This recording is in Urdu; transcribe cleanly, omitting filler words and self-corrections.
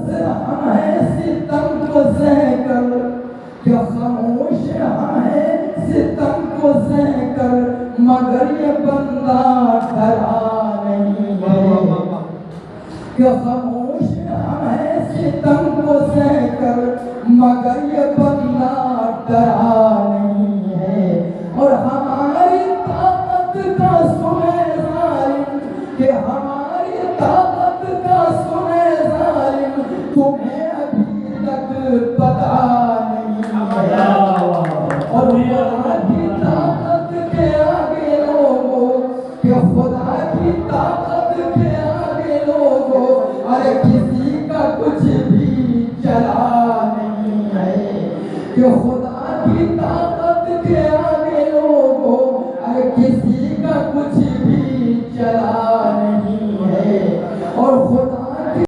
ہم ہیں ستم کو سہ کر، کیا خاموش ہم ہیں ستم کو سہ کر، مگر یہ بندہ ڈرا نہیں ہے، کیا خاموش ہم ہیں ستم کو سہ کر، مگر یہ بندہ ڈرا نہیں ہے، اور ہماری طاقت کا سنے ظالم، کہ ہماری طاقت کا سنے ظالم، تمہیں ابھی تک پتا نہیں ہے، اور خدا کی طاقت کے آگے لوگوں، کہ خدا کی طاقت کے آگے لوگوں، ارے کسی کا کچھ بھی چلا نہیں ہے، کہ